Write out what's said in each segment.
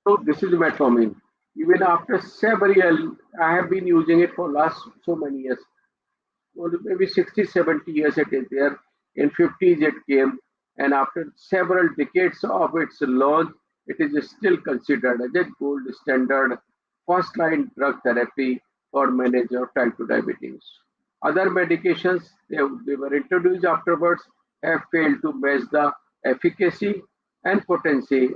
So this is metformin. Even after several years, I have been using it for last so many years. Well, maybe 60, 70 years it is there. In 50s it came, and after several decades of its launch, it is still considered as a gold standard first line drug therapy for management of type 2 diabetes. Other medications they were introduced afterwards have failed to match the efficacy and potency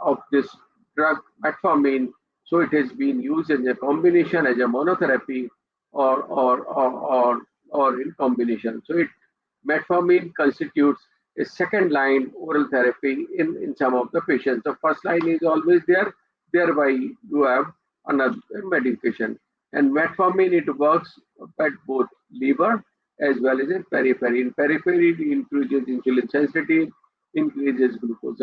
of this drug metformin. So it has been used as a combination as a monotherapy or or or or, or in combination. So it metformin constitutes a second line oral therapy in some of the patients. The first line is always there, thereby you have another medication. And metformin it works at both liver as well as in periphery. In periphery, it increases insulin sensitivity, increases glucose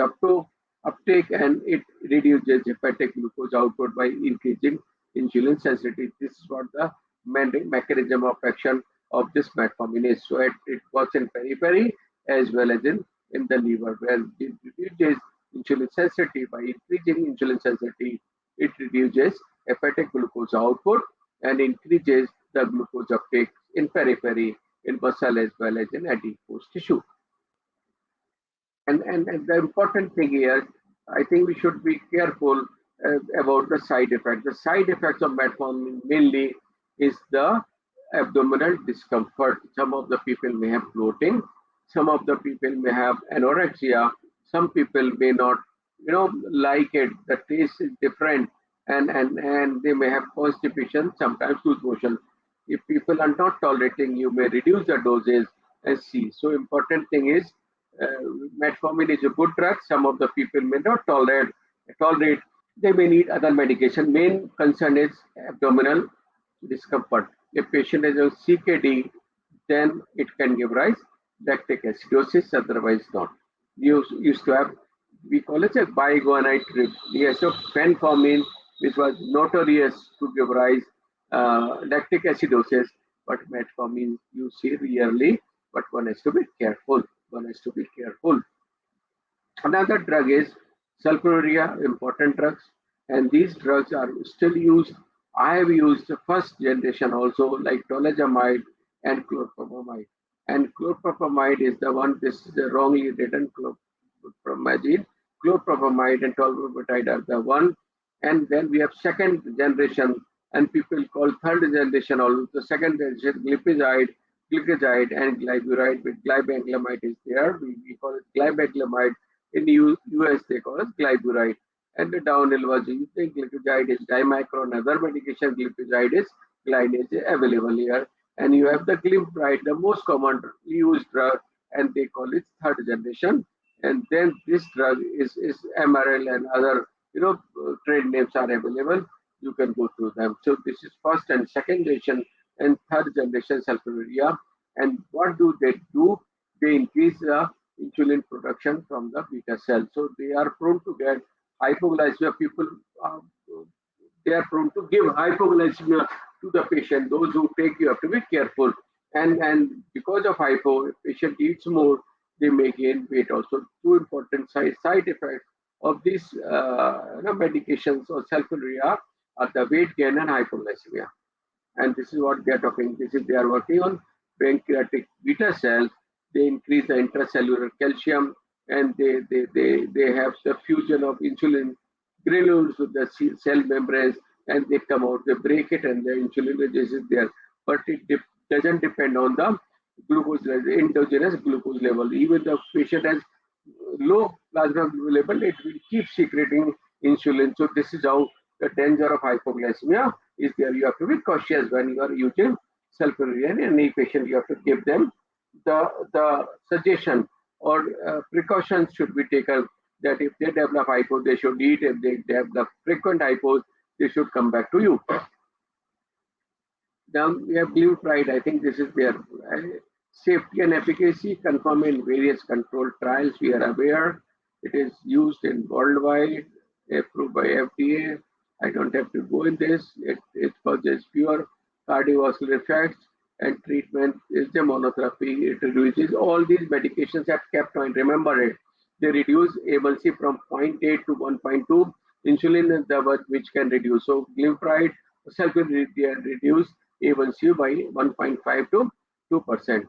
uptake, and it reduces hepatic glucose output by increasing insulin sensitivity. This is what the mechanism of action of this metformin is. So it works in periphery as well as in the liver, where it reduces insulin sensitivity. By increasing insulin sensitivity, it reduces hepatic glucose output and increases the glucose uptake in periphery, in muscle as well as in adipose tissue. And the important thing here, I think we should be careful about the side effects. The side effects of metformin mainly is the abdominal discomfort. Some of the people may have bloating, some of the people may have anorexia, some people may not, like it. The taste is different, and they may have constipation, sometimes loose motion. If people are not tolerating, you may reduce the doses and see. So important thing is uh, metformin is a good drug. Some of the people may not tolerate. They may need other medication. Main concern is abdominal discomfort. If patient is on CKD, then it can give rise lactic acidosis. Otherwise, not. You used to have, we call it a biguanide trip. Yes, so fenformin, which was notorious to give rise lactic acidosis, but metformin you see rarely. But one has to be careful. One has to be careful. Another drug is sulfonylurea, important drugs, and these drugs are still used. I have used the first generation also, like tolegamide and chlorpropamide. And chlorpropamide is the one, this is the wrongly written chlorpromazine. Chlorpropamide and tolbutamide are the one. And then we have second generation, and people call third generation also. The second generation, glycoside and glyburide with glybenzylamide is there. We call it glybenzylamide. In US, they call it glyburide. And the downhill was using glycoside is dimicron. Other medication glycoside is glycinase available here. And you have the glimepiride, the most common used drug, and they call it third generation. And then this drug is MRL and other trade names are available. You can go through them. So this is first and second generation and third generation sulfonylurea. And what do? They increase the insulin production from the beta cell. So they are prone to get hypoglycemia. People, uh, they are prone to give hypoglycemia to the patient. Those who take, you have to be careful. And because of hypo, if patient eats more, they may gain weight also. Two important side effects of these medications or sulfonylurea are the weight gain and hypoglycemia. And this is what they are talking. This is they are working on pancreatic beta cells. They increase the intracellular calcium, and they have the fusion of insulin granules with the cell membranes, and they come out. They break it, and the insulin is there. But it doesn't depend on the glucose level, endogenous glucose level. Even the patient has low plasma level, it will keep secreting insulin. So this is how the danger of hypoglycemia is there. You have to be cautious when you are using sulfonylurea. Any patient, you have to give them the suggestion or precautions should be taken that if they develop hypo, they should eat. If they develop frequent hypos, they should come back to you. Now we have glimepiride. I think this is their safety and efficacy confirmed in various controlled trials. We are aware it is used in worldwide, approved by FDA. I don't have to go in this. It causes pure cardiovascular effects, and treatment is the monotherapy. It reduces all these medications have kept on. Remember it. They reduce A1C from 0.8 to 1.2. Insulin is the one which can reduce. So glimepiride itself will reduce A1C by 1.5 to 2%,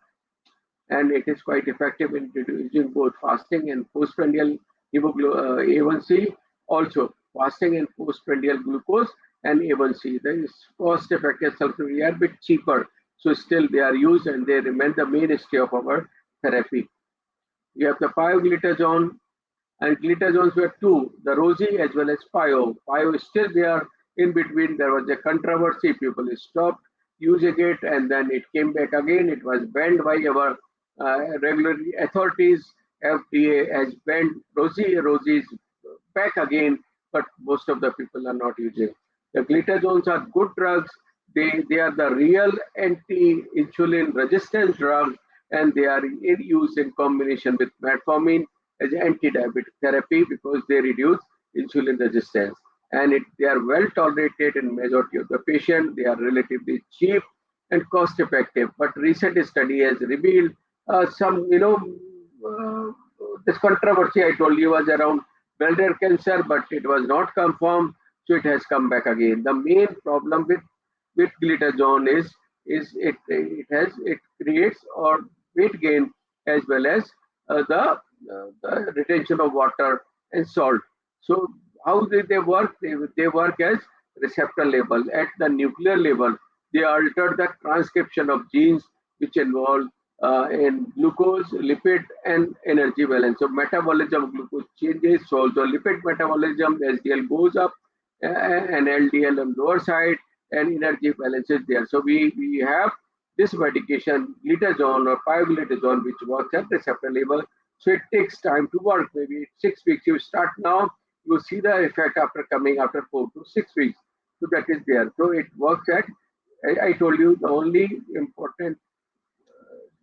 and it is quite effective in reducing both fasting and postprandial A1C. Also, fasting and postprandial glucose and A1C. The cost-effective sulfur are a bit cheaper, so still they are used and they remain the mainstay of our therapy. We have the pioglitazone, and glitazones were two, the Rosie as well as Pio. Pio is still there. In between, there was a controversy. People stopped using it, and then it came back again. It was banned by our regulatory authorities. FDA has banned Rosie. Rosie is back again, but most of the people are not using. The glitazones are good drugs. They are the real anti-insulin resistance drugs, and they are in use in combination with metformin as anti-diabetic therapy because they reduce insulin resistance, and they are well tolerated in majority of the patients. They are relatively cheap and cost effective. But recent study has revealed some, this controversy I told you was around bladder cancer, but it was not confirmed, so it has come back again. The main problem with glitazone is it creates or weight gain as well as the retention of water and salt. So how they work? They work as receptor level at the nuclear level. They alter the transcription of genes which involve in glucose, lipid, and energy balance. So metabolism of glucose changes. So the lipid metabolism, SDL goes up, and LDL on lower side, and energy balance is there. So we have this medication, glitazone or pioglitazone, which works at receptor level. So it takes time to work. Maybe 6 weeks. You start now, you see the effect after coming after 4 to 6 weeks. So that is there. So it works at, I told you, the only important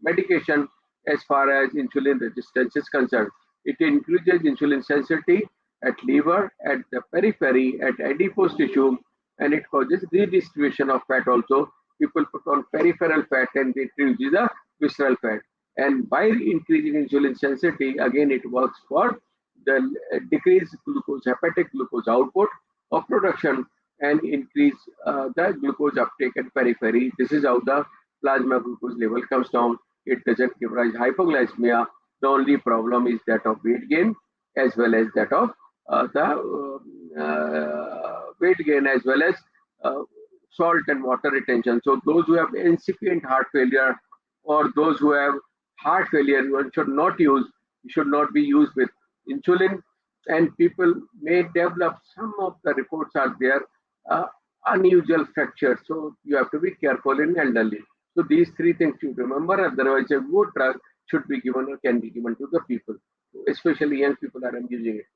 medication as far as insulin resistance is concerned. It increases insulin sensitivity at liver, at the periphery, at adipose tissue, and it causes redistribution of fat also. People put on peripheral fat and it reduces the visceral fat. And by increasing insulin sensitivity, again it works for the decreased glucose, hepatic glucose output of production, and increase the glucose uptake at periphery. This is how the plasma glucose level comes down. It doesn't give rise to hypoglycemia. The only problem is that of weight gain as well as that of the weight gain as well as salt and water retention. So those who have incipient heart failure or those who have heart failure, one should not use, should not be used with insulin. And people may develop, some of the reports are there, unusual fractures. So you have to be careful in elderly. So these three things you remember, otherwise a good drug should be given or can be given to the people, especially young people are using it.